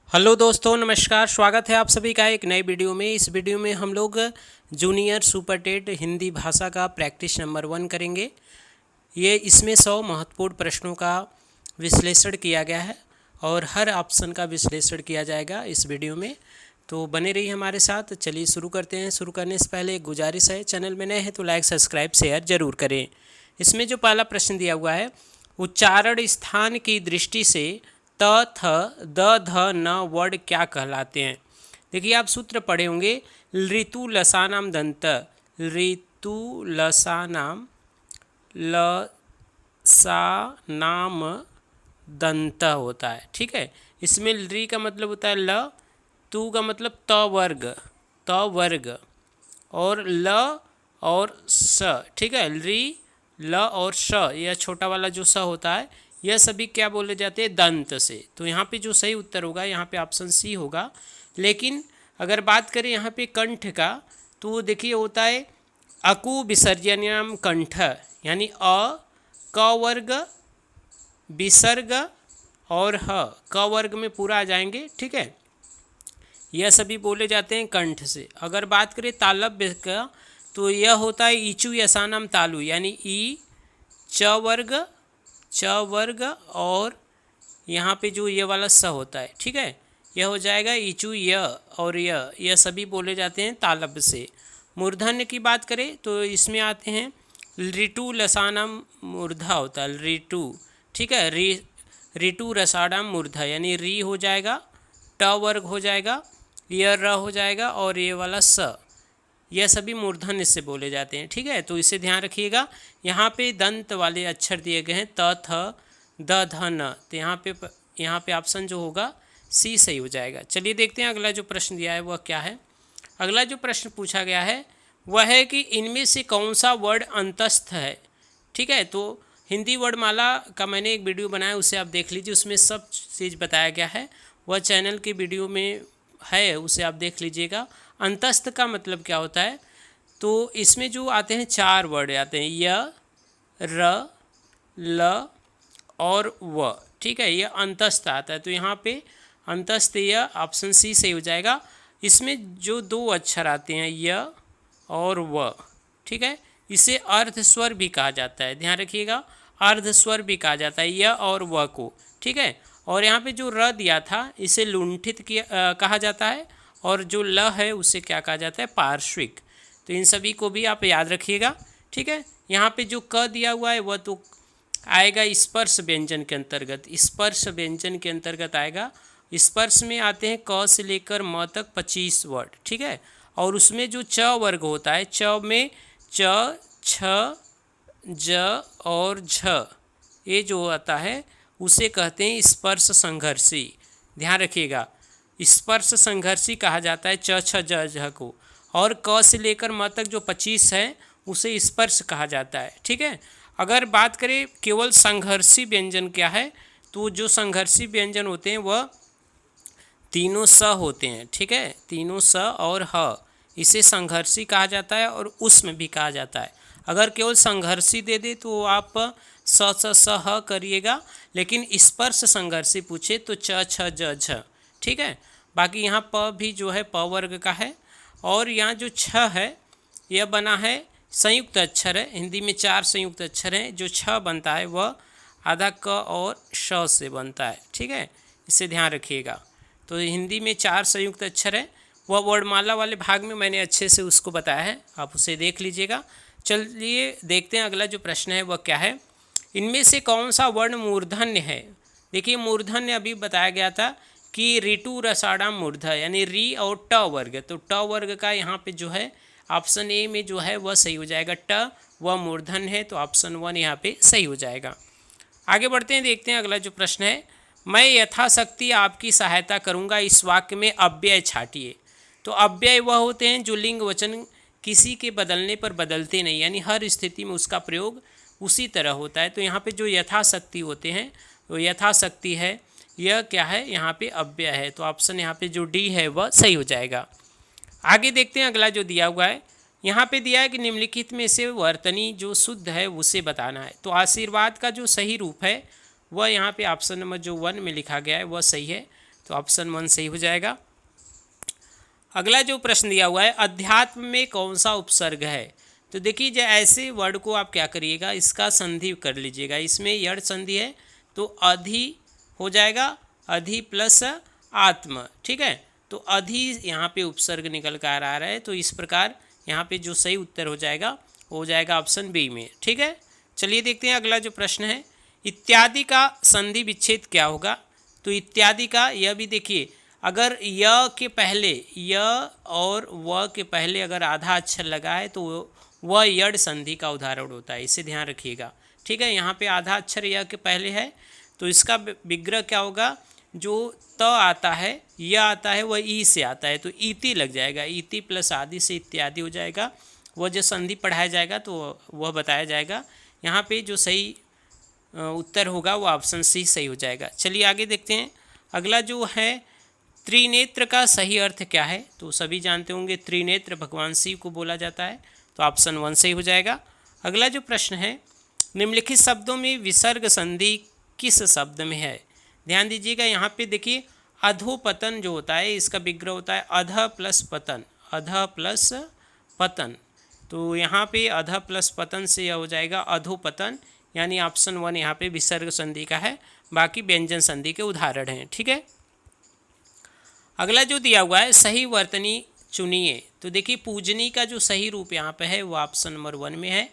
Hello दोस्तों, नमस्कार। स्वागत है आप सभी का एक नए वीडियो में। इस वीडियो में हम लोग जूनियर सुपर टेट हिंदी भाषा का प्रैक्टिस नंबर 1 करेंगे। ये इसमें 100 महत्वपूर्ण प्रश्नों का विश्लेषण किया गया है और हर ऑप्शन का विश्लेषण किया जाएगा इस वीडियो में। तो बने रहिए हमारे साथ। चलिए शुरू करते हैं। शुरू करने से पहले एक गुजारिश है, चैनल में नए हैं तो लाइक सब्सक्राइब शेयर जरूर करें। इसमें जो पहला प्रश्न दिया हुआ है, उच्चारण स्थान की दृष्टि से त थ द ध न वर्ड क्या कहलाते हैं। देखिए, आप सूत्र पढ़े होंगे, ऋतु लसानाम दंत, ऋतु लसानाम लसानाम दंत होता है। ठीक है, इसमें री का मतलब होता है ल, तू का मतलब त वर्ग और ल और स। ठीक है, री ल और स, यह छोटा वाला जो स होता है, यह सभी क्या बोले जाते हैं, दंत से। तो यहाँ पे जो सही उत्तर होगा यहाँ पे ऑप्शन सी होगा। लेकिन अगर बात करें यहाँ पे कंठ का, तो देखिए होता है अकु विसर्जनम कंठ, यानी अ क वर्ग विसर्ग और ह क वर्ग में पूरा आ जाएंगे। ठीक है, यह सभी बोले जाते हैं कंठ से। अगर बात करें तालव्य का, तो यह होता है ईचु यसानम तालु, यानी ई च वर्ग और यहाँ पे जो ये वाला स होता है। ठीक है, यह हो जाएगा ईचु य और यह सभी बोले जाते हैं तालव्य से। मूर्धन्य की बात करें तो इसमें आते हैं ऋतु लसानम मूर्धा होता है, ऋतु। ठीक है, ऋतु रसाणाम मूर्धा, यानी री हो जाएगा, ट वर्ग हो जाएगा, यह र हो जाएगा और ये वाला स, यह सभी मूर्धन्य से बोले जाते हैं। ठीक है, तो इसे ध्यान रखिएगा। यहाँ पे दंत वाले अक्षर दिए गए हैं त थ द ध न, तो यहाँ पे ऑप्शन जो होगा सी सही हो जाएगा। चलिए देखते हैं अगला जो प्रश्न दिया है वह क्या है। अगला जो प्रश्न पूछा गया है वह है कि इनमें से कौन सा वर्ड अंतस्थ है। ठीक है, तो हिंदी वर्डमाला का मैंने एक वीडियो बनाया, उसे आप देख लीजिए, उसमें सब चीज़ बताया गया है। वह चैनल की वीडियो में है, उसे आप देख लीजिएगा। अंतस्थ का मतलब क्या होता है, तो इसमें जो आते हैं 4 वर्ड आते हैं, य र ल और व। ठीक है, यह अंतस्थ आता है, तो यहाँ पे अंतस्थ यह ऑप्शन सी सही हो जाएगा। इसमें जो 2 अक्षर आते हैं य और व, ठीक है, इसे अर्ध स्वर भी कहा जाता है। ध्यान रखिएगा, अर्ध स्वर भी कहा जाता है य और व को। ठीक है, और यहाँ पे जो र दिया था इसे लुंठित कहा जाता है और जो ल है उसे क्या कहा जाता है, पार्श्विक। तो इन सभी को भी आप याद रखिएगा। ठीक है, यहाँ पे जो क दिया हुआ है वह तो आएगा स्पर्श व्यंजन के अंतर्गत, स्पर्श व्यंजन के अंतर्गत आएगा। स्पर्श में आते हैं क से लेकर म तक 25 वर्ड। ठीक है, और उसमें जो च वर्ग होता है, च में च, छ, ज और झ, ये जो आता है उसे कहते हैं स्पर्श संघर्षी। ध्यान रखिएगा, स्पर्श संघर्षी कहा जाता है च, छ, ज, झ को। और क से लेकर म तक जो 25 है उसे स्पर्श कहा जाता है। ठीक है, अगर बात करें केवल संघर्षी व्यंजन क्या है, तो जो संघर्षी व्यंजन होते हैं वह तीनों स होते हैं। ठीक है, तीनों स और ह, इसे संघर्षी कहा जाता है और उष्म भी कहा जाता है। अगर केवल संघर्षी दे दे तो आप स ह करिएगा, लेकिन स्पर्श संघर्षी पूछे तो च, छ, ज, झ। ठीक है, बाकी यहाँ प भी जो है प वर्ग का है। और यहाँ जो छ है यह बना है, संयुक्त अक्षर है। हिंदी में 4 संयुक्त अक्षर हैं। जो छ बनता है वह आधा क और श से बनता है। ठीक है, इसे ध्यान रखिएगा। तो हिंदी में 4 संयुक्त अक्षर है, वह वर्णमाला वाले भाग में मैंने अच्छे से उसको बताया है, आप उसे देख लीजिएगा। चलिए देखते हैं अगला जो प्रश्न है वह क्या है। इनमें से कौन सा वर्ण मूर्धन्य है। देखिए, मूर्धन्य अभी बताया गया था कि ऋतु रसाणाम मूर्धा, यानी री और ट वर्ग। तो ट वर्ग का यहाँ पे जो है ऑप्शन ए में जो है वह सही हो जाएगा। ट वह मूर्धन्य है, तो ऑप्शन 1 यहाँ पे सही हो जाएगा। आगे बढ़ते हैं, देखते हैं अगला जो प्रश्न है। मैं यथाशक्ति आपकी सहायता करूँगा, इस वाक्य में अव्यय छाटिए। तो अव्यय वह होते हैं जो लिंग वचन किसी के बदलने पर बदलते नहीं, यानी हर स्थिति में उसका प्रयोग उसी तरह होता है। तो यहाँ पे जो यथाशक्ति होते हैं वो यथाशक्ति है, यह क्या है, यहाँ पे अव्यय है। तो ऑप्शन यहाँ पे जो डी है वह सही हो जाएगा। आगे देखते हैं अगला जो दिया हुआ है। यहाँ पे दिया है कि निम्नलिखित में से वर्तनी जो शुद्ध है उसे बताना है। तो आशीर्वाद का जो सही रूप है वह यहाँ पे ऑप्शन नंबर जो 1 में लिखा गया है वह सही है। तो ऑप्शन 1 सही हो जाएगा। अगला जो प्रश्न दिया हुआ है, अध्यात्म में कौन सा उपसर्ग है? तो देखिए जो ऐसे वर्ड को आप क्या करिएगा, इसका संधि कर लीजिएगा। इसमें यड़ संधि है तो अधि हो जाएगा, अधि प्लस आत्म, ठीक है। तो अधि यहाँ पे उपसर्ग निकल कर आ रहा है, तो इस प्रकार यहाँ पे जो सही उत्तर हो जाएगा वो हो जाएगा ऑप्शन बी में, ठीक है। चलिए देखते हैं अगला जो प्रश्न है, इत्यादि का संधि विच्छेद क्या होगा? तो इत्यादि का यह भी देखिए, अगर य के पहले य और व के पहले अगर आधा अक्षर लगा है तो वह यड़ संधि का उदाहरण होता है, इसे ध्यान रखिएगा, ठीक है। यहाँ पे आधा अक्षर य के पहले है तो इसका विग्रह क्या होगा, जो त आता है य आता है वह ई से आता है, तो इति लग जाएगा, इति प्लस आदि से इत्यादि हो जाएगा। वह जो संधि पढ़ाया जाएगा तो वह बताया जाएगा। यहाँ पे जो सही उत्तर होगा वो ऑप्शन सी सही हो जाएगा। चलिए आगे देखते हैं। अगला जो है, त्रिनेत्र का सही अर्थ क्या है? तो सभी जानते होंगे त्रिनेत्र भगवान शिव को बोला जाता है, तो ऑप्शन 1 सही हो जाएगा। अगला जो प्रश्न है, निम्नलिखित शब्दों में विसर्ग संधि किस शब्द में है? ध्यान दीजिएगा, यहाँ पे देखिए अधोपतन जो होता है इसका विग्रह होता है अध प्लस पतन, अध प्लस पतन, तो यहाँ पे अध प्लस पतन से यह हो जाएगा अधोपतन, यानी ऑप्शन 1 यहाँ पे विसर्ग संधि का है, बाकी व्यंजन संधि के उदाहरण हैं, ठीक है। अगला जो दिया हुआ है, सही वर्तनी चुनिए। तो देखिए पूजनी का जो सही रूप यहाँ पे है वो ऑप्शन नंबर 1 में है,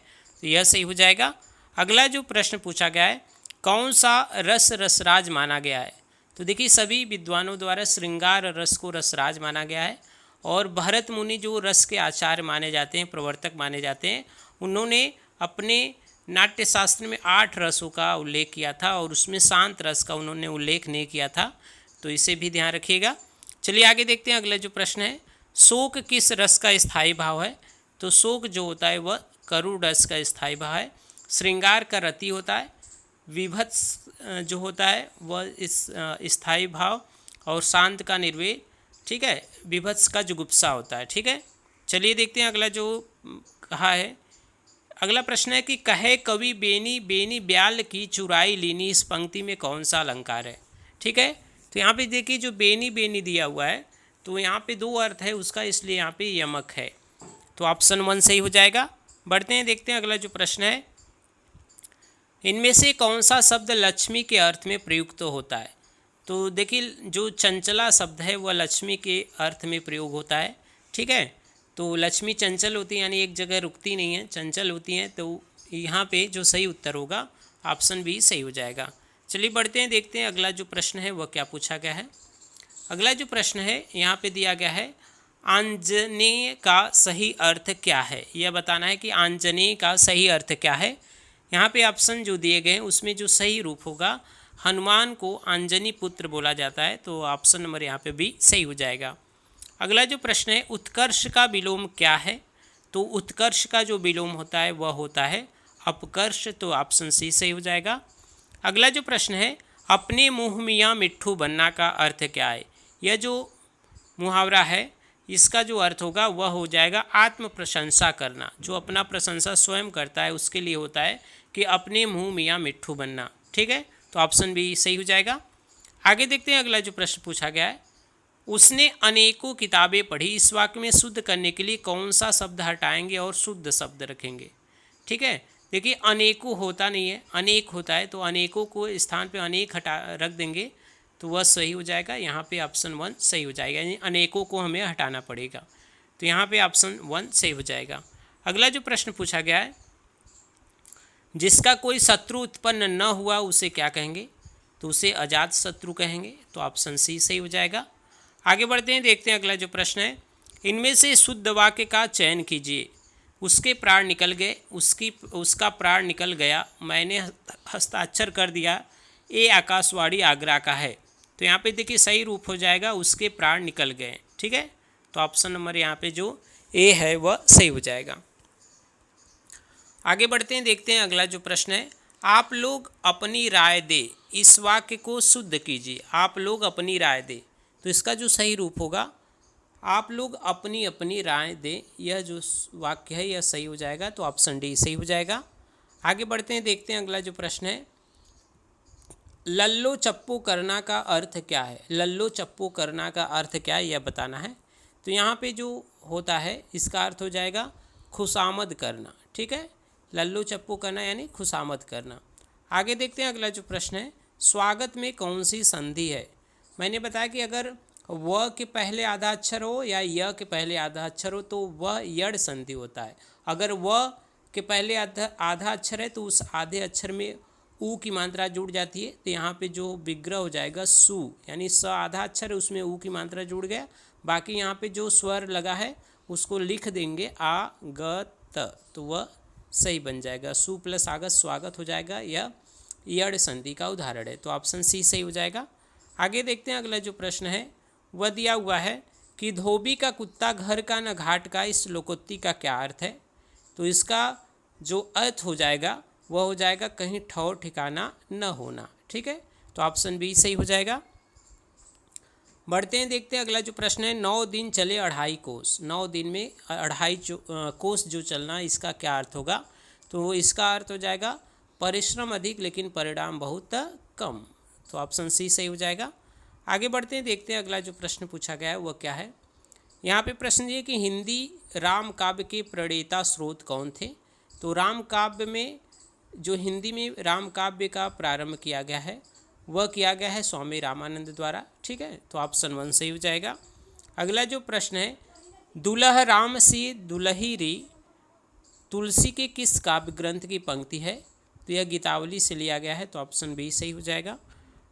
तो यह सही हो जाएगा। अगला जो प्रश्न पूछा गया है, कौन सा रस रसराज माना गया है? तो देखिए सभी विद्वानों द्वारा श्रृंगार रस को रसराज माना गया है, और भरत मुनि जो रस के आचार्य माने जाते हैं, प्रवर्तक माने जाते हैं, उन्होंने अपने नाट्य शास्त्र में 8 रसों का उल्लेख किया था और उसमें शांत रस का उन्होंने उल्लेख नहीं किया था, तो इसे भी ध्यान रखिएगा। चलिए आगे देखते हैं। अगला जो प्रश्न है, शोक किस रस का स्थायी भाव है? तो शोक जो होता है वह करुण रस का स्थायी भाव है, श्रृंगार का रति होता है, विभत्स जो होता है वह इस स्थायी भाव, और शांत का निर्वेद, ठीक है, विभत्स का जुगुप्सा होता है, ठीक है। चलिए देखते हैं अगला जो कहा है। अगला प्रश्न है कि कहे कवि बेनी बेनी ब्याल की चुराई लीनी, इस पंक्ति में कौन सा अलंकार है? ठीक है, तो यहाँ पे देखिए जो बेनी बेनी दिया हुआ है तो यहाँ पे 2 अर्थ है उसका, इसलिए यहाँ पे यमक है, तो ऑप्शन 1 सही हो जाएगा। बढ़ते हैं, देखते हैं अगला जो प्रश्न है, इनमें से कौन सा शब्द लक्ष्मी के अर्थ में प्रयुक्त होता है? तो देखिए जो चंचला शब्द है वह लक्ष्मी के अर्थ में प्रयोग होता है, ठीक है। तो लक्ष्मी चंचल होती है, यानी एक जगह रुकती नहीं है, चंचल होती हैं, तो यहाँ पे जो सही उत्तर होगा ऑप्शन बी सही हो जाएगा। चलिए बढ़ते हैं, देखते हैं अगला जो प्रश्न है वह क्या पूछा गया है। अगला जो प्रश्न है यहाँ पे दिया गया है, आंजनेय का सही अर्थ क्या है? यह बताना है कि आंजनेय का सही अर्थ क्या है। यहाँ पे ऑप्शन जो दिए गए हैं उसमें जो सही रूप होगा, हनुमान को आंजनी पुत्र बोला जाता है, तो ऑप्शन नंबर यहाँ पे भी सही हो जाएगा। अगला जो प्रश्न है, उत्कर्ष का विलोम क्या है? तो उत्कर्ष का जो विलोम होता है वह होता है अपकर्ष, तो ऑप्शन सी सही हो जाएगा। अगला जो प्रश्न है, अपने मुँह मियाँ मिट्ठू बनना का अर्थ क्या है? यह जो मुहावरा है इसका जो अर्थ होगा वह हो जाएगा आत्म प्रशंसा करना, जो अपना प्रशंसा स्वयं करता है उसके लिए होता है कि अपने मुँह मियाँ मिट्ठू बनना, ठीक है, तो ऑप्शन बी सही हो जाएगा। आगे देखते हैं अगला जो प्रश्न पूछा गया है, उसने अनेकों किताबें पढ़ी, इस वाक्य में शुद्ध करने के लिए कौन सा शब्द हटाएंगे और शुद्ध शब्द रखेंगे? ठीक है, देखिए अनेकों होता नहीं है, अनेक होता है, तो अनेकों को स्थान पे अनेक हटा रख देंगे तो वह सही हो जाएगा। यहाँ पे ऑप्शन 1 सही हो जाएगा, यानी अनेकों को हमें हटाना पड़ेगा, तो यहाँ पे ऑप्शन 1 सही हो जाएगा। अगला जो प्रश्न पूछा गया है, जिसका कोई शत्रु उत्पन्न न हुआ उसे क्या कहेंगे? तो उसे अजात शत्रु कहेंगे, तो ऑप्शन सी सही हो जाएगा। आगे बढ़ते हैं, देखते हैं अगला जो प्रश्न है, इनमें से शुद्ध वाक्य का चयन कीजिए। उसके प्राण निकल गए, उसका प्राण निकल गया, मैंने हस्ताक्षर कर दिया, ये आकाशवाणी आगरा का है, तो यहाँ पे देखिए सही रूप हो जाएगा उसके प्राण निकल गए, ठीक है, तो ऑप्शन नंबर यहाँ पे जो ए है वह सही हो जाएगा। आगे बढ़ते हैं, देखते हैं अगला जो प्रश्न है, आप लोग अपनी राय दे, इस वाक्य को शुद्ध कीजिए। आप लोग अपनी राय दे, तो इसका जो सही रूप होगा, आप लोग अपनी अपनी राय दे, यह जो वाक्य है यह सही हो जाएगा, तो ऑप्शन डी सही हो जाएगा। आगे बढ़ते हैं, देखते हैं अगला जो प्रश्न है, लल्लो चप्पू करना का अर्थ क्या है? लल्लो चप्पू करना का अर्थ क्या है यह बताना है। तो यहाँ पे जो होता है इसका अर्थ हो जाएगा खुशामद करना। ठीक है, लल्लो चप्पू करना यानी खुशामद करना। आगे देखते हैं अगला जो प्रश्न है, स्वागत में कौन सी संधि है? मैंने बताया कि अगर व के पहले आधा अक्षर हो या य के पहले आधा अक्षर हो तो वह यड़ संधि होता है। अगर व के पहले आधा अक्षर है तो उस आधे अक्षर में ऊ की मात्रा जुड़ जाती है, तो यहाँ पे जो विग्रह हो जाएगा सु, यानी स आधा अक्षर है उसमें ऊ की मात्रा जुड़ गया, बाकी यहाँ पे जो स्वर लगा है उसको लिख देंगे आ ग त, तो वह सही बन जाएगा। सु प्लस आगत स्वागत हो जाएगा, यह यड़ संधि का उदाहरण है, तो ऑप्शन सी सही हो जाएगा। आगे देखते हैं अगला जो प्रश्न है, वह दिया हुआ है कि धोबी का कुत्ता घर का न घाट का, इस लोकोक्ति का क्या अर्थ है? तो इसका जो अर्थ हो जाएगा वह हो जाएगा कहीं ठौर ठिकाना न होना। ठीक है, तो ऑप्शन बी सही हो जाएगा। बढ़ते हैं, देखते हैं अगला जो प्रश्न है, 9 दिन चले 2.5 कोस, 9 दिन में 2.5 कोस जो चलना, इसका क्या अर्थ होगा? तो इसका अर्थ हो जाएगा परिश्रम अधिक लेकिन परिणाम बहुत कम, तो ऑप्शन सी सही हो जाएगा। आगे बढ़ते हैं, देखते हैं अगला जो प्रश्न पूछा गया है वह क्या है। यहाँ पे प्रश्न ये कि हिंदी राम काव्य के प्रणेता स्रोत कौन थे? तो राम काव्य में जो हिंदी में राम काव्य का प्रारंभ किया गया है वह किया गया है स्वामी रामानंद द्वारा। ठीक है, तो ऑप्शन 1 सही हो जाएगा। अगला जो प्रश्न है, दुलह राम सी दुलही री तुलसी के किस काव्य ग्रंथ की पंक्ति है? तो यह गीतावली से लिया गया है, तो ऑप्शन बी सही हो जाएगा।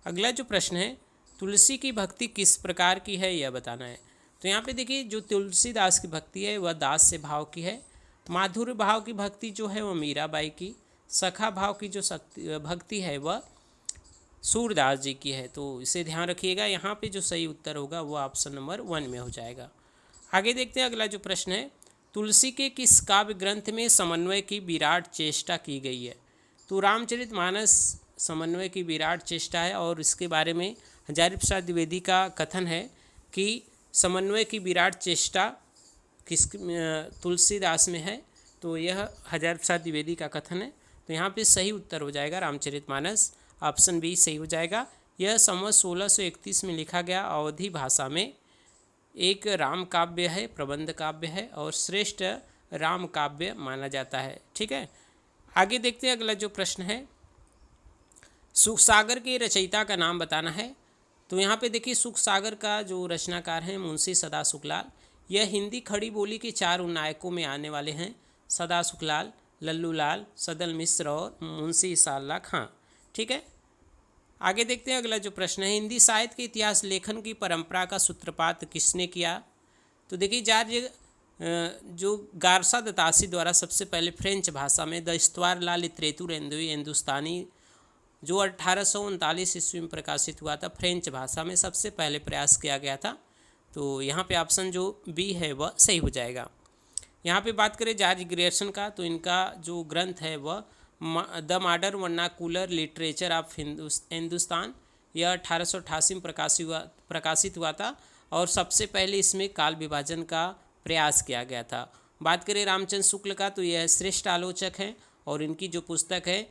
अगला जो प्रश्न है, तुलसी की भक्ति किस प्रकार की है यह बताना है। तो यहाँ पे देखिए जो तुलसीदास की भक्ति है वह दास से भाव की है, माधुर्य भाव की भक्ति जो है वह मीराबाई की, सखा भाव की जो भक्ति है वह सूरदास जी की है, तो इसे ध्यान रखिएगा। यहाँ पे जो सही उत्तर होगा वह ऑप्शन नंबर 1 में हो जाएगा। आगे देखते हैं अगला जो प्रश्न है, तुलसी के किस काव्य ग्रंथ में समन्वय की विराट चेष्टा की गई है? तो रामचरितमानस समन्वय की विराट चेष्टा है, और इसके बारे में हजारी प्रसाद द्विवेदी का कथन है कि समन्वय की विराट चेष्टा किस तुलसीदास में है, तो यह हजारी प्रसाद द्विवेदी का कथन है, तो यहाँ पे सही उत्तर हो जाएगा रामचरितमानस, ऑप्शन बी सही हो जाएगा। यह संवत 1631 में लिखा गया अवधी भाषा में एक राम काव्य है, प्रबंध काव्य है और श्रेष्ठ राम काव्य माना जाता है। ठीक है, आगे देखते हैं अगला जो प्रश्न है, सुख सागर के रचयिता का नाम बताना है। तो यहाँ पे देखिए सुख सागर का जो रचनाकार हैं मुंशी सदा सुखलाल, यह हिंदी खड़ी बोली के 4 नायकों में आने वाले हैं, सदा सुखलाल, लल्लू लाल, सदल मिश्र और मुंशी इसाल्ला खां। ठीक है, आगे देखते हैं अगला जो प्रश्न है, हिंदी साहित्य के इतिहास लेखन की परंपरा का सूत्रपात किसने किया? तो देखिए जो गारसा दतासी द्वारा सबसे पहले फ्रेंच भाषा में द इस्तवार ला लिटरेचर हिंदुस्तानी जो 1839 ईस्वी में प्रकाशित हुआ था, फ्रेंच भाषा में सबसे पहले प्रयास किया गया था, तो यहाँ पे ऑप्शन जो बी है वह सही हो जाएगा। यहाँ पे बात करें जॉर्ज ग्रियर्सन का, तो इनका जो ग्रंथ है वह the modern vernacular literature of Hindustan, यह 1888 में प्रकाशित हुआ था, और सबसे पहले इसमें काल विभाजन का प्रयास किया गया था। बात करें रामचंद्र शुक्ल का, तो यह श्रेष्ठ आलोचक हैं, और इनकी जो पुस्तक है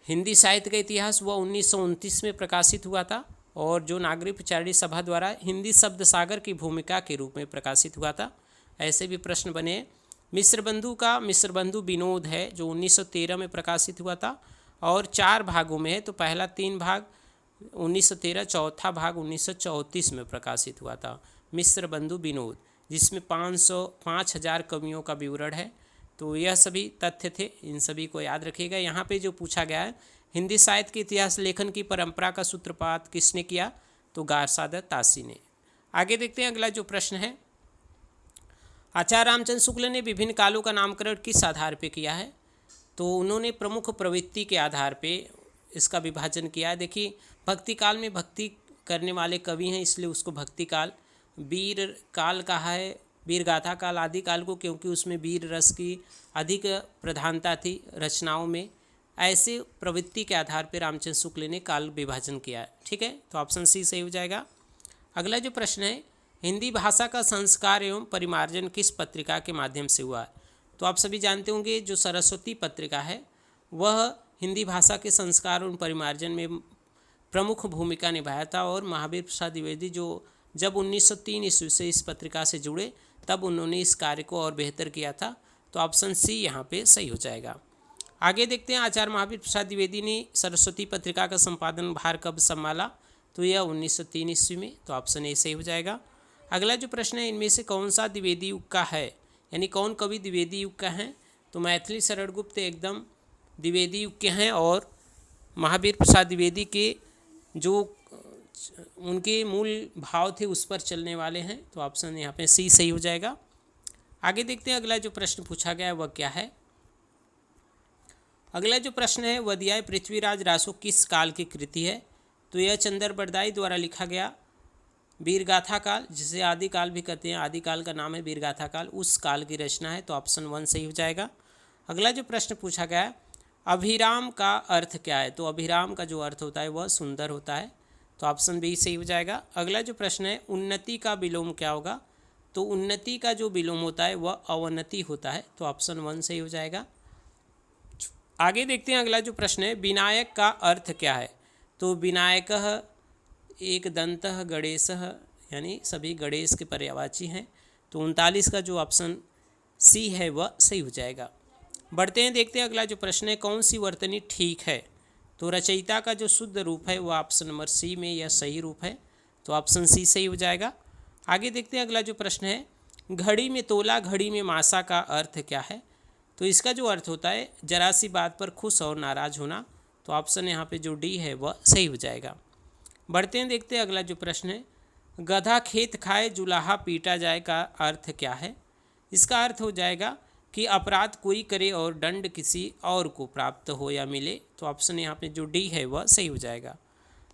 हिंदी साहित्य का इतिहास वह 1929 में प्रकाशित हुआ था, और जो नागरिक प्रचारणी सभा द्वारा हिंदी शब्द सागर की भूमिका के रूप में प्रकाशित हुआ था। ऐसे भी प्रश्न बने। मिश्र बंधु का मिश्र बंधु विनोद है जो 1913 में प्रकाशित हुआ था, और 4 भागों में है, तो पहला 3 भाग 1913, चौथा भाग 1934 में प्रकाशित हुआ था मिश्र बंधु विनोद, जिसमें 5000 कवियों का विवरण है। तो यह सभी तथ्य थे, इन सभी को याद रखिएगा। यहाँ पे जो पूछा गया है, हिंदी साहित्य के इतिहास लेखन की परंपरा का सूत्रपात किसने किया? तो गारसा दतासी ने। आगे देखते हैं अगला जो प्रश्न है, आचार्य रामचंद्र शुक्ल ने विभिन्न कालों का नामकरण किस आधार पे किया है? तो उन्होंने प्रमुख प्रवृत्ति के आधार पे इसका विभाजन किया है। देखिए भक्ति काल में भक्ति करने वाले कवि हैं, इसलिए उसको भक्ति काल, वीर काल कहा है, वीर गाथा काल आदि काल को, क्योंकि उसमें वीर रस की अधिक प्रधानता थी रचनाओं में। ऐसे प्रवृत्ति के आधार पर रामचंद्र शुक्ल ने काल विभाजन किया। ठीक है, तो ऑप्शन सी सही हो जाएगा। अगला जो प्रश्न है, हिंदी भाषा का संस्कार एवं परिमार्जन किस पत्रिका के माध्यम से हुआ? तो आप सभी जानते होंगे जो सरस्वती पत्रिका है वह हिंदी भाषा के संस्कार एवं परिमार्जन में प्रमुख भूमिका निभाया था। और महावीर प्रसाद द्विवेदी जो जब 1903 ईस्वी से इस पत्रिका से जुड़े तब उन्होंने इस कार्य को और बेहतर किया था। तो ऑप्शन सी यहाँ पे सही हो जाएगा। आगे देखते हैं, आचार्य महावीर प्रसाद द्विवेदी ने सरस्वती पत्रिका का संपादन भार कब संभाला? तो यह 1903 ईस्वी में। तो ऑप्शन ए सही हो जाएगा। अगला जो प्रश्न है, इनमें से कौन सा द्विवेदी युग का है, यानी कौन कवि द्विवेदी युग का है? तो मैथिली शरण गुप्त एकदम द्विवेदी युग के हैं और महावीर प्रसाद द्विवेदी के जो उनके मूल भाव थे उस पर चलने वाले हैं। तो ऑप्शन यहाँ पे सी सही हो जाएगा। आगे देखते हैं, अगला जो प्रश्न पूछा गया है वह क्या है। अगला जो प्रश्न है, वदियाय पृथ्वीराज रासो किस काल की कृति है? तो यह चंदर बरदाई द्वारा लिखा गया वीरगाथा काल, जिसे आदिकाल भी कहते हैं, आदिकाल का नाम है वीरगाथा काल, उस काल की रचना है। तो ऑप्शन 1 सही हो जाएगा। अगला जो प्रश्न पूछा गया है, अभिराम का अर्थ क्या है? तो अभिराम का जो अर्थ होता है वह सुंदर होता है। तो ऑप्शन बी सही हो जाएगा। अगला जो प्रश्न है, उन्नति का विलोम क्या होगा? तो उन्नति का जो विलोम होता है वह अवनति होता है। तो ऑप्शन 1 सही हो जाएगा। आगे देखते हैं, अगला जो प्रश्न है, विनायक का अर्थ क्या है? तो विनायकः एक दंतः गणेशः, यानी सभी गणेश के पर्यायवाची हैं। तो 39 का जो ऑप्शन सी है वह सही हो जाएगा। बढ़ते हैं, देखते हैं अगला जो प्रश्न है, कौन सी वर्तनी ठीक है? तो रचयिता का जो शुद्ध रूप है वह ऑप्शन नंबर सी में यह सही रूप है। तो ऑप्शन सी सही हो जाएगा। आगे देखते हैं, अगला जो प्रश्न है, घड़ी में तोला घड़ी में मासा का अर्थ क्या है? तो इसका जो अर्थ होता है जरा सी बात पर खुश और नाराज होना। तो ऑप्शन यहाँ पे जो डी है वह सही हो जाएगा। बढ़ते हैं, देखते हैं अगला जो प्रश्न है, गधा खेत खाए जुलाहा पीटा जाए का अर्थ क्या है? इसका अर्थ हो जाएगा कि अपराध कोई करे और दंड किसी और को प्राप्त हो या मिले। तो ऑप्शन यहाँ पे जो डी है वह सही हो जाएगा।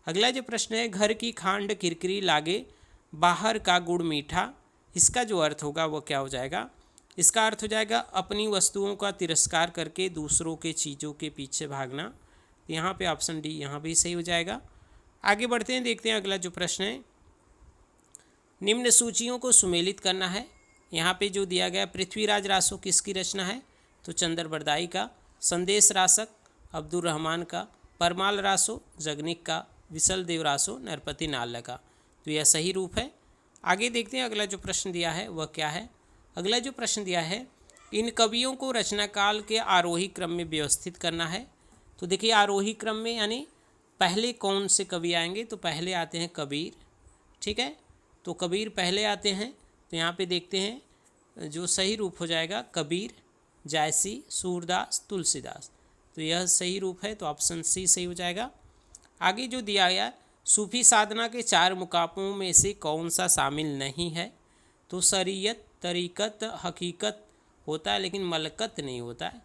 अगला जो प्रश्न है, घर की खांड किरकिरी लागे बाहर का गुड़ मीठा, इसका जो अर्थ होगा वह क्या हो जाएगा? इसका अर्थ हो जाएगा अपनी वस्तुओं का तिरस्कार करके दूसरों के चीज़ों के पीछे भागना। यहाँ पे ऑप्शन डी यहाँ भी सही हो जाएगा। आगे बढ़ते हैं, देखते हैं अगला जो प्रश्न है, निम्न सूचियों को सुमेलित करना है। यहाँ पे जो दिया गया पृथ्वीराज रासो किसकी रचना है? तो चंदर बरदाई का, संदेश रासक अब्दुल रहमान का, परमाल रासो जगनिक का, विसल देव रासो नरपति नाल्ला का। तो यह सही रूप है। आगे देखते हैं, अगला जो प्रश्न दिया है वह क्या है। अगला जो प्रश्न दिया है, इन कवियों को रचना काल के आरोही क्रम में व्यवस्थित करना है। तो देखिए, आरोही क्रम में यानी पहले कौन से कवि आएंगे? तो पहले आते हैं कबीर, ठीक है। तो कबीर पहले आते हैं। तो यहाँ पे देखते हैं जो सही रूप हो जाएगा कबीर, जायसी, सूरदास, तुलसीदास। तो यह सही रूप है। तो ऑप्शन सी सही हो जाएगा। आगे जो दिया गया, सूफी साधना के 4 मुकामों में से कौन सा शामिल नहीं है? तो शरीयत, तरीक़त, हकीकत होता है लेकिन मलकत नहीं होता है,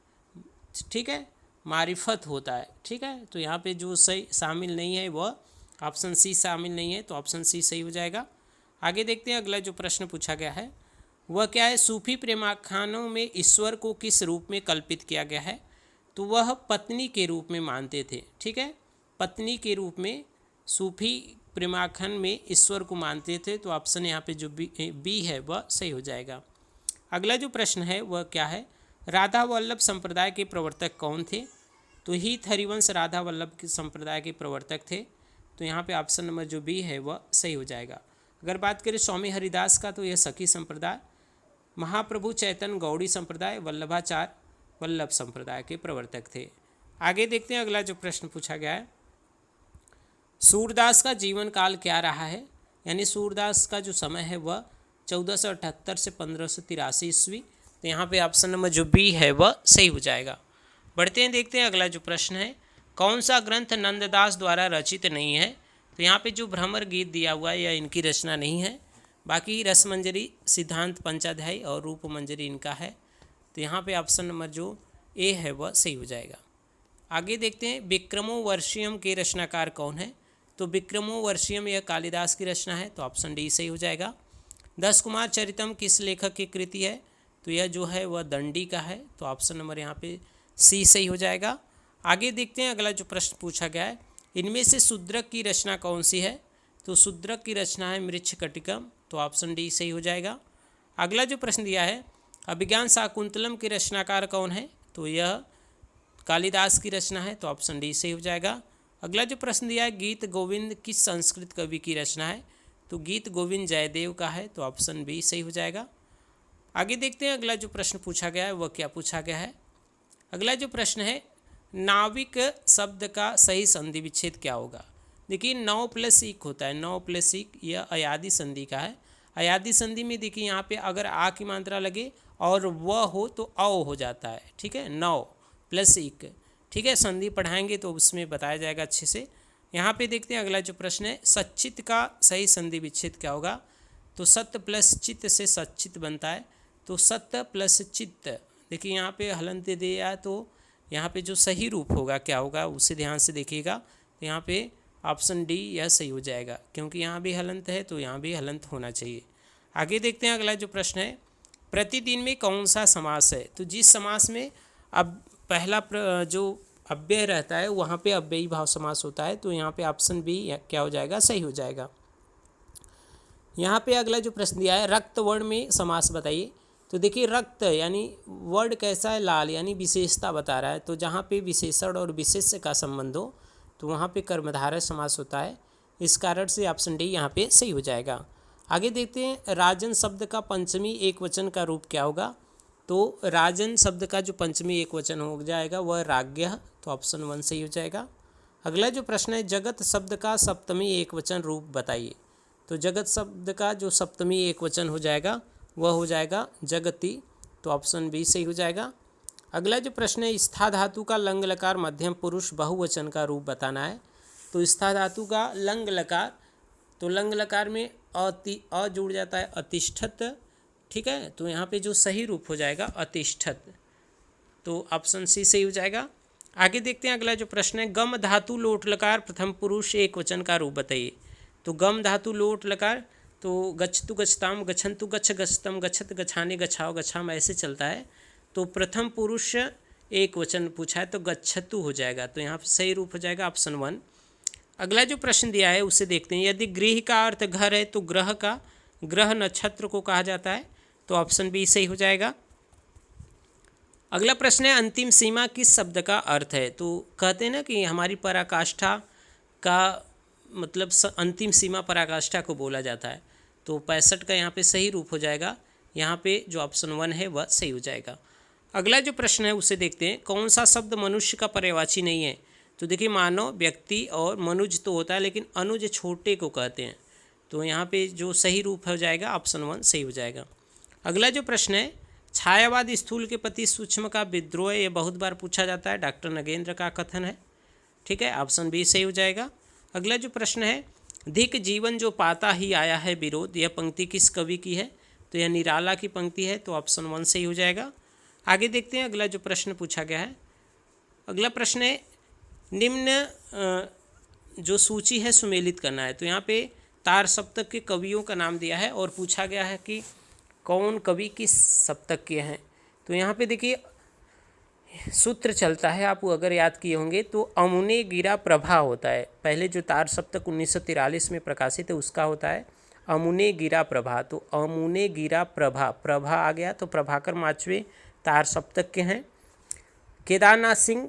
ठीक है, मारिफत होता है, ठीक है। तो यहाँ पे जो सही शामिल नहीं है वह ऑप्शन सी शामिल नहीं है। तो ऑप्शन सी सही हो जाएगा। आगे देखते हैं, अगला जो प्रश्न पूछा गया है वह क्या है, सूफी प्रेमाख्यानों में ईश्वर को किस रूप में कल्पित किया गया है? तो वह पत्नी के रूप में मानते थे, ठीक है, पत्नी के रूप में सूफी प्रेमाख्यान में ईश्वर को मानते थे। तो ऑप्शन यहाँ पे जो बी है वह सही हो जाएगा। अगला जो प्रश्न है वह क्या है, राधा वल्लभ संप्रदाय के प्रवर्तक कौन थे? तो हीथ हरिवंश राधा वल्लभ के संप्रदाय के प्रवर्तक थे। तो यहाँ पे ऑप्शन नंबर जो बी है वह सही हो जाएगा। अगर बात करें स्वामी हरिदास का, तो यह सखी संप्रदाय, महाप्रभु चैतन्य गौड़ी संप्रदाय, वल्लभाचार्य वल्लभ संप्रदाय के प्रवर्तक थे। आगे देखते हैं, अगला जो प्रश्न पूछा गया है, सूरदास का जीवन काल क्या रहा है? यानी सूरदास का जो समय है वह 1478 से 1583 ईस्वी। तो यहाँ पे ऑप्शन नंबर जो बी है वह सही हो जाएगा। बढ़ते हैं, देखते हैं अगला जो प्रश्न है, कौन सा ग्रंथ नंददास द्वारा रचित नहीं है? तो यहाँ पे जो भ्रमर गीत दिया हुआ है यह इनकी रचना नहीं है। बाकी रसमंजरी, सिद्धांत पंचाध्यायी और रूपमंजरी इनका है। तो यहाँ पे ऑप्शन नंबर जो ए है वह सही हो जाएगा। आगे देखते हैं, विक्रमोर्वशीयम के रचनाकार कौन है? तो विक्रमोर्वशीयम यह कालिदास की रचना है। तो ऑप्शन डी सही हो जाएगा। 10 कुमार चरितम किस लेखक की कृति है? तो यह जो है वह दंडी का है। तो ऑप्शन नंबर यहाँ पे सी सही हो जाएगा। आगे देखते हैं, अगला जो प्रश्न पूछा गया है, इनमें से शूद्रक की रचना कौन सी है? तो शूद्रक की रचना है मृच्छकटिकम। तो ऑप्शन डी सही हो जाएगा। अगला जो प्रश्न दिया है, अभिज्ञान शाकुंतलम के रचनाकार कौन है? तो यह कालिदास की रचना है। तो ऑप्शन डी सही हो जाएगा। अगला जो प्रश्न दिया है, गीत गोविंद किस संस्कृत कवि की रचना है? तो गीत गोविंद जयदेव का है, तो ऑप्शन बी सही हो जाएगा। आगे देखते हैं अगला जो प्रश्न पूछा गया है वह क्या पूछा गया है। अगला जो प्रश्न है, नाविक शब्द का सही संधि विच्छेद क्या होगा? देखिए 9 + 1 होता है, 9 + 1 यह अयादी संधि का है। अयादी संधि में देखिए यहाँ पे अगर आ की मात्रा लगे और व हो तो अ हो जाता है, ठीक है, 9 + 1, ठीक है, संधि पढ़ाएंगे तो उसमें बताया जाएगा अच्छे से। यहाँ पे देखते हैं अगला जो प्रश्न है, सच्चित का सही संधि विच्छेद क्या होगा? तो सत्य प्लस चित्त से सच्चित बनता है, तो सत्य प्लस चित्त। देखिए यहाँ पे हलंत दे दिया, तो यहाँ पे जो सही रूप होगा क्या होगा उसे ध्यान से देखिएगा। तो यहाँ पे ऑप्शन डी यह सही हो जाएगा, क्योंकि यहाँ भी हलंत है तो यहाँ भी हलंत होना चाहिए। आगे देखते हैं अगला जो प्रश्न है, प्रतिदिन में कौन सा समास है? तो जिस समास में अब पहला जो अव्यय रहता है वहाँ पे अव्ययी भाव समास होता है, तो यहाँ पे ऑप्शन बी क्या हो जाएगा? सही हो जाएगा। यहाँ पे अगला जो प्रश्न दिया है, रक्त वर्ण में समास बताइए। तो देखिए रक्त यानी वर्ण कैसा है? लाल, यानी विशेषता बता रहा है। तो जहाँ पे विशेषण और विशेष्य का संबंध हो तो वहाँ पे कर्मधारय समास होता है। इस कारण से ऑप्शन डी यहाँ पे सही हो जाएगा। आगे देखते हैं, राजन शब्द का पंचमी एकवचन का रूप क्या होगा? तो राजन शब्द का जो पंचमी एकवचन हो जाएगा वह राज्ञः, तो ऑप्शन 1 सही हो जाएगा। अगला जो प्रश्न है, जगत शब्द का सप्तमी एकवचन रूप बताइए। तो जगत शब्द का जो सप्तमी एकवचन हो जाएगा वह हो जाएगा जगति, तो ऑप्शन बी सही हो जाएगा। अगला जो प्रश्न है, स्था धातु का लंग लकार मध्यम पुरुष बहुवचन का रूप बताना है। तो स्था धातु का लंग लकार, तो लंग लकार में अ जुड़ जाता है, अतिष्ठत, ठीक है, तो यहाँ पे जो सही रूप हो जाएगा अतिष्ठत, तो ऑप्शन सी सही हो जाएगा। आगे देखते हैं अगला जो प्रश्न है, गम धातु लोट लकार प्रथम पुरुष एक वचन का रूप बताइए। तो गम धातु लोट लकार, तो गच्छतु गच्छताम गच्छन्तु गच्छ गच्छतम गच्छत गच्छाने गच्छाओ गच्छाम ऐसे चलता है, तो प्रथम पुरुष एक वचन पूछा है तो गच्छतु हो जाएगा, तो यहाँ पर सही रूप हो जाएगा ऑप्शन 1। अगला जो प्रश्न दिया है उसे देखते हैं, यदि गृह का अर्थ घर है तो ग्रह का ग्रह नक्षत्र को कहा जाता है, तो ऑप्शन बी सही हो जाएगा। अगला प्रश्न है, अंतिम सीमा किस शब्द का अर्थ है? तो कहते हैं ना कि हमारी पराकाष्ठा का मतलब अंतिम सीमा पराकाष्ठा को बोला जाता है, तो 65 का यहाँ पे सही रूप हो जाएगा। यहाँ पे जो ऑप्शन 1 है वह सही हो जाएगा। अगला जो प्रश्न है उसे देखते हैं, कौन सा शब्द मनुष्य का पर्यायवाची नहीं है? तो देखिए मानव, व्यक्ति और मनुज तो होता है, लेकिन अनुज छोटे को कहते हैं, तो यहाँ पे जो सही रूप हो जाएगा ऑप्शन 1 सही हो जाएगा। अगला जो प्रश्न है, छायावाद स्थूल के प्रति सूक्ष्म का विद्रोह, ये बहुत बार पूछा जाता है, डॉक्टर नगेंद्र का कथन है, ठीक है, ऑप्शन बी सही हो जाएगा। अगला जो प्रश्न है, धिक जीवन जो पाता ही आया है विरोध, यह पंक्ति किस कवि की है? तो यह निराला की पंक्ति है, तो ऑप्शन 1 सही हो जाएगा। आगे देखते हैं अगला जो प्रश्न पूछा गया है। अगला प्रश्न है, निम्न जो सूची है सुमेलित करना है। तो यहाँ पे तार सप्तक के कवियों का नाम दिया है और पूछा गया है कि कौन कवि किस सप्तक के हैं। तो यहाँ पे देखिए सूत्र चलता है, आप अगर याद किए होंगे तो अमुने गिरा प्रभा होता है, पहले जो तार सप्तक 1943 में प्रकाशित है उसका होता है अमुने गिरा प्रभा, तो अमुने गिरा प्रभा, प्रभा आ गया तो प्रभाकर माचवे तार सप्तक के हैं। केदारनाथ सिंह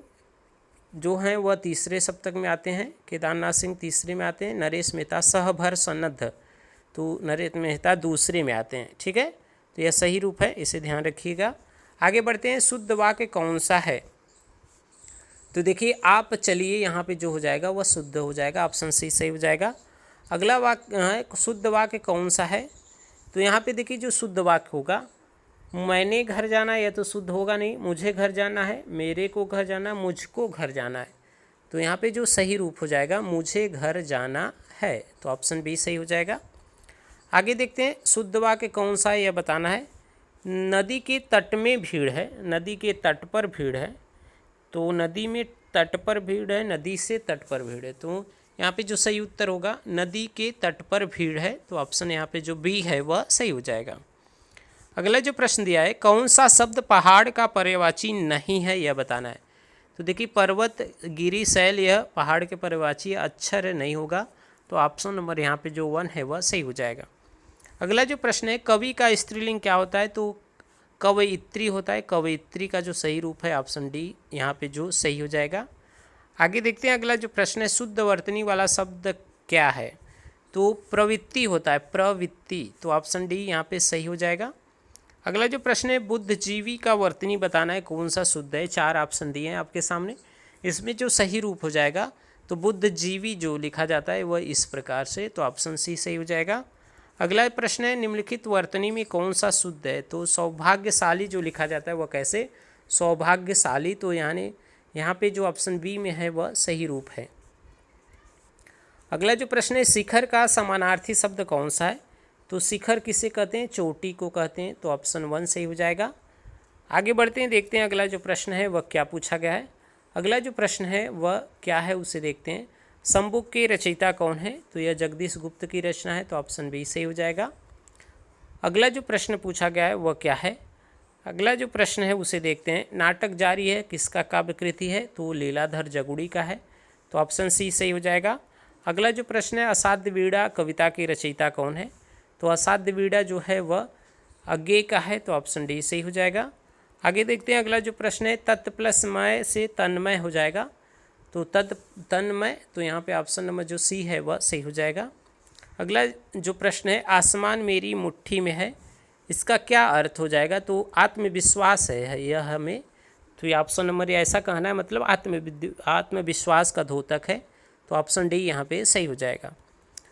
जो हैं वह तीसरे सप्तक में आते हैं, केदारनाथ सिंह तीसरे में आते हैं। नरेश मेहता सहभर सन्नद्ध, तो नरेश मेहता दूसरे में आते हैं, ठीक है, तो यह सही रूप है, इसे ध्यान रखिएगा। आगे बढ़ते हैं, शुद्ध वाक्य कौन सा है? तो देखिए आप चलिए, यहाँ पे जो हो जाएगा वह शुद्ध हो जाएगा, ऑप्शन सी सही हो जाएगा। अगला वाक्य है, शुद्ध वाक्य कौन सा है? तो यहाँ पे देखिए जो शुद्ध वाक्य होगा, मैंने घर जाना है, यह तो शुद्ध होगा नहीं, मुझे घर जाना है, मेरे को घर जाना, मुझको घर जाना है, तो यहाँ पे जो सही रूप हो जाएगा मुझे घर जाना है, तो ऑप्शन बी सही हो जाएगा। आगे देखते हैं, शुद्ध वाक्य कौन सा है यह बताना है। नदी के तट में भीड़ है, नदी के तट पर भीड़ है, तो नदी में तट पर भीड़ है, नदी से तट पर भीड़ है, तो यहाँ पे जो सही उत्तर होगा नदी के तट पर भीड़ है, तो ऑप्शन यहाँ पे जो बी है वह सही हो जाएगा। अगला जो प्रश्न दिया है, कौन सा शब्द पहाड़ का पर्यायवाची नहीं है यह बताना है। तो देखिए पर्वत, गिरी, शैल यह पहाड़ के पर्यायवाची अक्षर नहीं होगा, तो ऑप्शन नंबर यहाँ पे जो 1 है वह सही हो जाएगा। अगला जो प्रश्न है, कवि का स्त्रीलिंग क्या होता है? तो कवयित्री होता है, कवयित्री का जो सही रूप है ऑप्शन डी यहाँ पे जो सही हो जाएगा। आगे देखते हैं अगला जो प्रश्न है, शुद्ध वर्तनी वाला शब्द क्या है? तो प्रवृत्ति होता है, प्रवृत्ति, तो ऑप्शन डी यहाँ पे सही हो जाएगा। अगला जो प्रश्न है, बुद्धिजीवी का वर्तनी बताना है, कौन सा शुद्ध है? 4 ऑप्शन दिए हैं आपके सामने, इसमें जो सही रूप हो जाएगा तो बुद्धिजीवी जो लिखा जाता है वह इस प्रकार से, तो ऑप्शन सी सही हो जाएगा। अगला प्रश्न है, निम्नलिखित वर्तनी में कौन सा शुद्ध है? तो सौभाग्यशाली जो लिखा जाता है वह कैसे? सौभाग्यशाली, तो यहाँ पे जो ऑप्शन बी में है वह सही रूप है। अगला जो प्रश्न है, शिखर का समानार्थी शब्द कौन सा है? तो शिखर किसे कहते हैं? चोटी को कहते हैं, तो ऑप्शन 1 सही हो जाएगा। आगे बढ़ते हैं, देखते हैं अगला जो प्रश्न है वह क्या पूछा गया है। अगला जो प्रश्न है वह क्या है उसे देखते हैं। संबुक के रचयिता कौन है? तो यह जगदीश गुप्त की रचना है, तो ऑप्शन बी सही हो जाएगा। अगला जो प्रश्न पूछा गया है वह क्या है? अगला जो प्रश्न है उसे देखते हैं। नाटक जारी है किसका काव्यकृति है? तो लीलाधर जगुड़ी का है, तो ऑप्शन सी सही हो जाएगा। अगला जो प्रश्न है, असाध्य वीड़ा कविता की रचयिता कौन है? तो असाध्य वीड़ा जो है वह अज्ञेय का है, तो ऑप्शन डी सही हो जाएगा। आगे देखते हैं अगला जो प्रश्न है, तत् प्लस मय से तन्मय हो जाएगा, तो तन्मय, तो यहाँ पे ऑप्शन नंबर जो सी है वह सही हो जाएगा। अगला जो प्रश्न है, आसमान मेरी मुट्ठी में है, इसका क्या अर्थ हो जाएगा? तो आत्मविश्वास है यह हमें, तो ये ऑप्शन नंबर ऐसा कहना है, मतलब आत्मविश्वास का द्योतक है, तो ऑप्शन डी यहाँ पे सही हो जाएगा।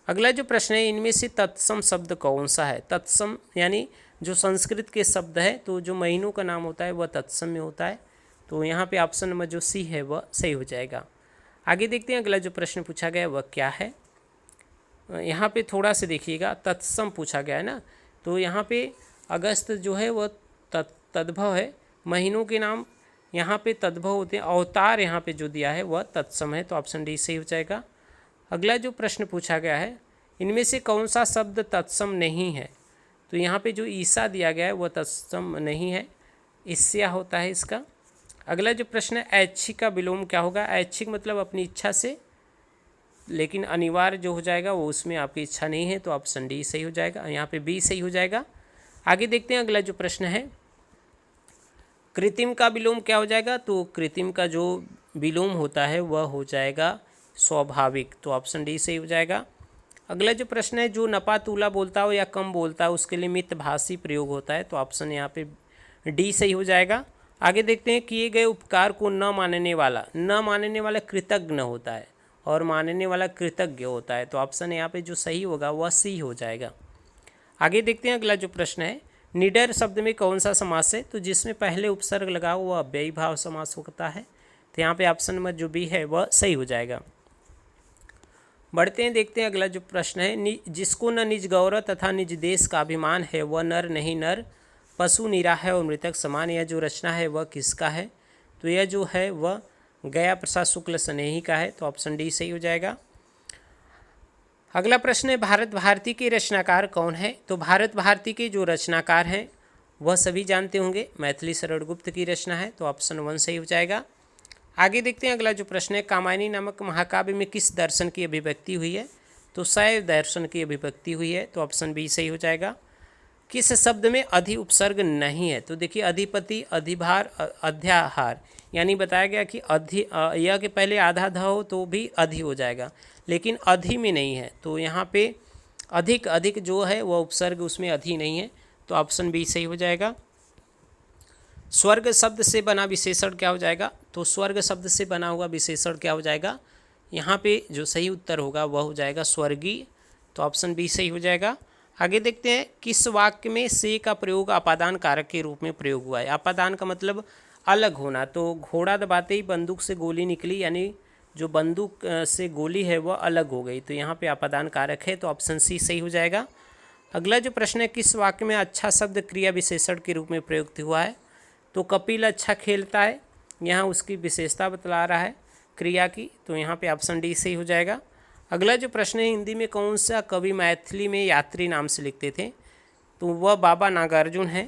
अगला जो प्रश्न है, इनमें से तत्सम शब्द कौन सा है? तत्सम यानी जो संस्कृत के शब्द है, तो जो महीनों का नाम होता है वह तत्सम में होता है, तो यहाँ पे ऑप्शन नंबर जो सी है वह सही हो जाएगा। आगे देखते हैं अगला जो प्रश्न पूछा गया है वह क्या है। यहाँ पे थोड़ा सा देखिएगा, तत्सम पूछा गया है ना, तो यहाँ पे अगस्त जो है वह तद्भव है, महीनों के नाम यहाँ पे तद्भव होते हैं, अवतार यहाँ पे जो दिया है वह तत्सम है, तो ऑप्शन डी सही हो जाएगा। अगला जो प्रश्न पूछा गया है, इनमें से कौन सा शब्द तत्सम नहीं है? तो यहाँ पे जो ईसा दिया गया है वह तत्सम नहीं है, ईस्या होता है इसका। अगला जो प्रश्न है, ऐच्छिक का विलोम क्या होगा? ऐच्छिक मतलब अपनी इच्छा से, लेकिन अनिवार्य जो हो जाएगा वो उसमें आपकी इच्छा नहीं है, तो ऑप्शन डी सही हो जाएगा, यहाँ पे बी सही हो जाएगा। आगे देखते हैं अगला जो प्रश्न है, कृत्रिम का विलोम क्या हो जाएगा? तो कृत्रिम का जो विलोम होता है वह हो जाएगा स्वाभाविक, तो ऑप्शन डी सही हो जाएगा। अगला जो प्रश्न है, जो नपातुला बोलता हो या कम बोलता है उसके लिए मितभाषी प्रयोग होता है, तो ऑप्शन यहाँ पे डी सही हो जाएगा। आगे देखते हैं, किए गए उपकार को न मानने वाला कृतज्ञ होता है और मानने वाला कृतज्ञ होता है, तो ऑप्शन यहाँ पे जो सही होगा वह सी हो जाएगा। आगे देखते हैं अगला जो प्रश्न है, निडर शब्द में कौन सा समास है? तो जिसमें पहले उपसर्ग लगा हुआ अव्ययी भाव समास होता है, तो यहाँ पे ऑप्शन नंबर जो बी है वह सही हो जाएगा। बढ़ते हैं, देखते हैं अगला जो प्रश्न है, जिसको न निज गौरव तथा निज देश का अभिमान है वह नर नहीं नर, पशु निरा है और मृतक समान, यह जो रचना है वह किसका है? तो यह जो है वह गया प्रसाद शुक्ल स्नेही का है, तो ऑप्शन डी सही हो जाएगा। अगला प्रश्न है, भारत भारती के रचनाकार कौन है? तो भारत भारती के जो रचनाकार हैं वह सभी जानते होंगे, मैथिली शरण गुप्त की रचना है, तो ऑप्शन 1 सही हो जाएगा। आगे देखते हैं अगला जो प्रश्न है, कामायनी नामक महाकाव्य में किस दर्शन की अभिव्यक्ति हुई है? तो शैव दर्शन की अभिव्यक्ति हुई है, तो ऑप्शन बी सही हो जाएगा। किस शब्द में अधि उपसर्ग नहीं है? तो देखिए, अधिपति, अधिभार, अध्याहार, यानी बताया गया कि अधि यह के पहले आधा ध हो तो भी अधि हो जाएगा, लेकिन अधि में नहीं है, तो यहाँ पे अधिक जो है वह उपसर्ग, उसमें अधि नहीं है, तो ऑप्शन बी सही हो जाएगा। स्वर्ग शब्द से बना विशेषण क्या हो जाएगा? तो स्वर्ग शब्द से बना हुआ विशेषण क्या हो जाएगा? यहाँ पे जो सही उत्तर होगा वह हो जाएगा स्वर्गीय, तो ऑप्शन बी सही हो जाएगा। आगे देखते हैं, किस वाक्य में से का प्रयोग अपादान कारक के रूप में प्रयोग हुआ है? अपादान का मतलब अलग होना, तो घोड़ा दबाते ही बंदूक से गोली निकली, यानी जो बंदूक से गोली है वह अलग हो गई, तो यहाँ पे अपादान कारक है, तो ऑप्शन सी सही हो जाएगा। अगला जो प्रश्न है, किस वाक्य में अच्छा शब्द क्रिया विशेषण के रूप में प्रयुक्त हुआ है? तो कपिल अच्छा खेलता है, यहाँ उसकी विशेषता बतला रहा है क्रिया की, तो यहाँ पे ऑप्शन डी सही हो जाएगा। अगला जो प्रश्न है, हिंदी में कौन सा कवि मैथिली में यात्री नाम से लिखते थे? तो वह बाबा नागार्जुन है,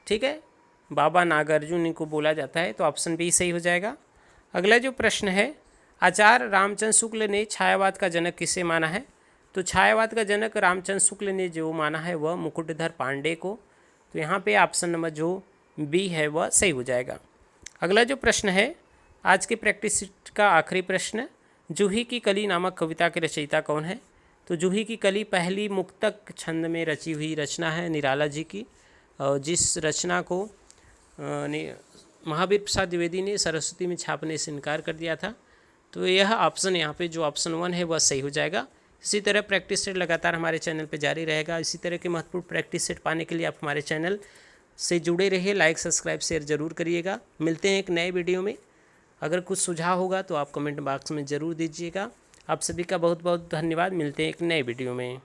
ठीक है, बाबा नागार्जुन इनको बोला जाता है, तो ऑप्शन बी सही हो जाएगा। अगला जो प्रश्न है, आचार्य रामचंद्र शुक्ल ने छायावाद का जनक किसे माना है? तो छायावाद का जनक रामचंद्र शुक्ल ने जो माना है वह मुकुटधर पांडे को, तो यहाँ पे ऑप्शन नंबर जो बी है वह सही हो जाएगा। अगला जो प्रश्न है, आज के प्रैक्टिस सेट का आखिरी प्रश्न, जूही की कली नामक कविता के रचयिता कौन है? तो जूही की कली पहली मुक्तक छंद में रची हुई रचना है निराला जी की, और जिस रचना को महावीर प्रसाद द्विवेदी ने सरस्वती में छापने से इनकार कर दिया था। तो यह ऑप्शन यहाँ पे जो ऑप्शन 1 है वह सही हो जाएगा। इसी तरह प्रैक्टिस सेट लगातार हमारे चैनल पे जारी रहेगा। इसी तरह के महत्वपूर्ण प्रैक्टिस सेट पाने के लिए आप हमारे चैनल से जुड़े रहिए। लाइक सब्सक्राइब शेयर जरूर करिएगा। मिलते हैं एक नए वीडियो में। अगर कुछ सुझाव होगा तो आप कमेंट बॉक्स में ज़रूर दीजिएगा। आप सभी का बहुत बहुत धन्यवाद। मिलते हैं एक नए वीडियो में।